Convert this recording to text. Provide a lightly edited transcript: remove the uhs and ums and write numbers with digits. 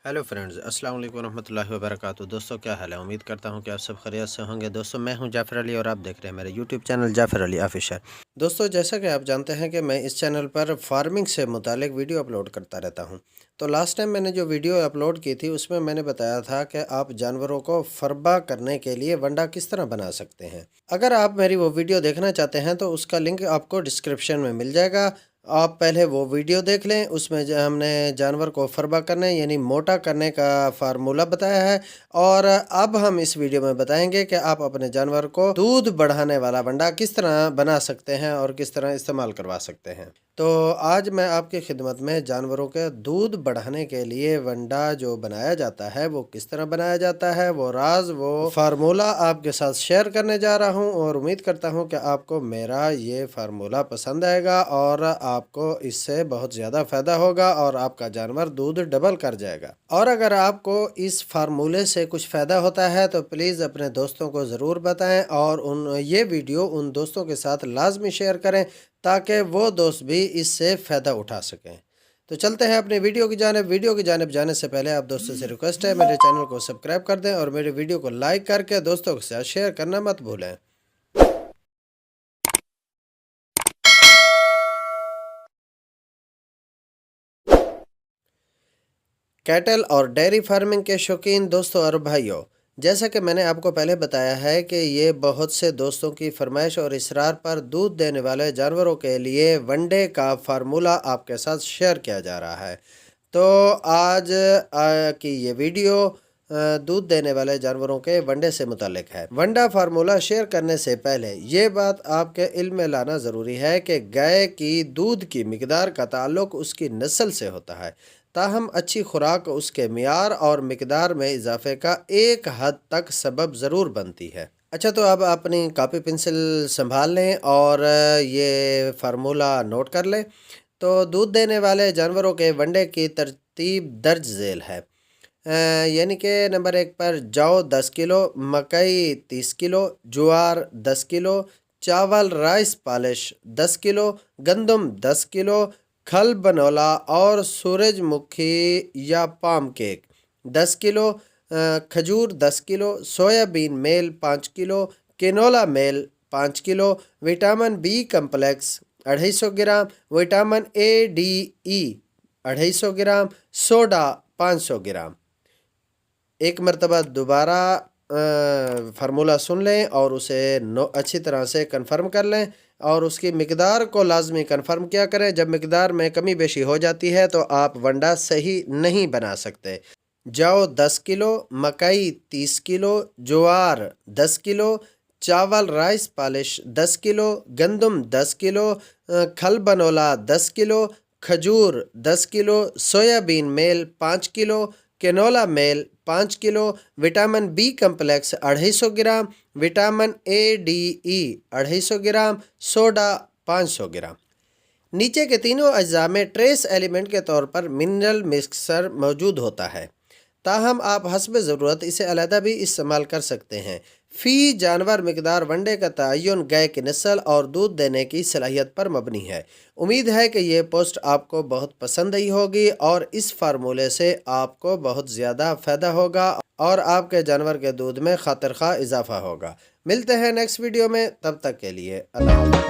Hello friends, अस्सलाम वालेकुम रहमतुल्लाहि व बरकातहू। दोस्तों, क्या हाल है? उम्मीद करता हूँ कि आप सब खैरियत से होंगे। दोस्तों, मैं हूं जाफ़र अली और आप देख रहे हैं मेरे YouTube channel Jafar Ali official. दोस्तों, जैसा कि आप जानते हैं कि मैं इस चैनल पर फार्मिंग से मुतालिक वीडियो अपलोड करता रहता हूं। तो लास्ट टाइम मैंने जो वीडियो अपलोड की थी उसमें मैंने बताया था कि आप जानवरों को फरबा करने के लिए वंडा किस तरह बना सकते हैं। अगर आप मेरी वो वीडियो देखना चाहते हैं तो उसका लिंक आपको डिस्क्रिप्शन में मिल जाएगा। आप पहले वो वीडियो देख लें। उसमें हमने जानवर को फरबा करने यानी मोटा करने का फार्मूला बताया है। और अब हम इस वीडियो में बताएंगे कि आप अपने जानवर को दूध बढ़ाने वाला वंडा किस तरह बना सकते हैं और किस तरह इस्तेमाल करवा सकते हैं। तो आज मैं आपकी खिदमत में जानवरों के दूध बढ़ाने के लिए वंडा जो बनाया जाता है वो किस तरह बनाया जाता है, वो राज, वो फार्मूला आपके साथ शेयर करने जा रहा हूं। और उम्मीद करता हूं कि आपको मेरा ये फार्मूला पसंद आएगा और आपको इससे बहुत ज़्यादा फ़ायदा होगा और आपका जानवर दूध डबल कर जाएगा। और अगर आपको इस फार्मूले से कुछ फ़ायदा होता है तो प्लीज़ अपने दोस्तों को ज़रूर बताएं और ये वीडियो उन दोस्तों के साथ लाजमी शेयर करें ताकि वो दोस्त भी इससे फ़ायदा उठा सकें। तो चलते हैं अपने वीडियो की जानिब। वीडियो की जानिब जाने से पहले आप दोस्तों से रिक्वेस्ट है, मेरे चैनल को सब्सक्राइब कर दें और मेरे वीडियो को लाइक करके दोस्तों के साथ शेयर करना मत भूलें। कैटल और डेयरी फार्मिंग के शौकीन दोस्तों और भाइयों, जैसा कि मैंने आपको पहले बताया है कि ये बहुत से दोस्तों की फरमाइश और इसरार पर दूध देने वाले जानवरों के लिए वनडे का फार्मूला आपके साथ शेयर किया जा रहा है। तो आज की ये वीडियो दूध देने वाले जानवरों के वनडे से मुतालिक है। वंडा फार्मूला शेयर करने से पहले ये बात आपके इल्म में लाना ज़रूरी है कि गाय की दूध की मिकदार का ताल्लुक उसकी नस्ल से होता है। ताहम अच्छी खुराक उसके मियार और मिकदार में इजाफे का एक हद तक सबब ज़रूर बनती है। अच्छा, तो अब अपनी कापी पेंसिल संभाल लें और ये फार्मूला नोट कर लें। तो दूध देने वाले जानवरों के वनडे की तरतीब दर्ज झेल है। यानी कि नंबर 1 पर जौ 10 किलो, मकई 30 किलो, ज्वार 10 किलो, चावल राइस पॉलिश 10 किलो, गंदम 10 किलो, खल बनोला और सूरजमुखी या पाम केक 10 किलो, खजूर 10 kilo, soybean meal 5 kilo, canola meal 5 kilo, vitamin B complex 250 gram, vitamin A D E 250 gram, soda 500 gram. एक मरतबा दोबारा फार्मूला सुन लें और उसे अच्छी तरह से कंफर्म कर लें और उसकी मिकदार को लाजमी कंफर्म किया करें। जब मिकदार में कमी बेशी हो जाती है तो आप वंडा सही नहीं बना सकते। जौ 10 किलो, मकई 30 किलो, ज्वार 10 किलो, चावल राइस पॉलिश 10 किलो, गंदम 10 किलो, खल बनोला 10 किलो, खजूर 10 kilo, soybean meal 5 kilo, canola meal 5 kilo, vitamin B complex 250 gram, vitamin A D E 250 gram, soda 500 gram. नीचे के तीनों अज्जा में ट्रेस एलिमेंट के तौर पर मिनरल मिक्सर मौजूद होता है। ताहम आप हस्ब ज़रूरत इसे अलहदा भी इस्तेमाल कर सकते हैं। फ़ी जानवर मिकदार वनडे का तयन गाय की नस्ल और दूध देने की सलाहियत पर मबनी है। उम्मीद है कि ये पोस्ट आपको बहुत पसंद आई होगी और इस फार्मूले से आपको बहुत ज़्यादा फ़ायदा होगा और आपके जानवर के दूध में खातिर खा इजाफा होगा। मिलते हैं नेक्स्ट वीडियो में, तब तक के लिए अल्लाह हाफ़िज़।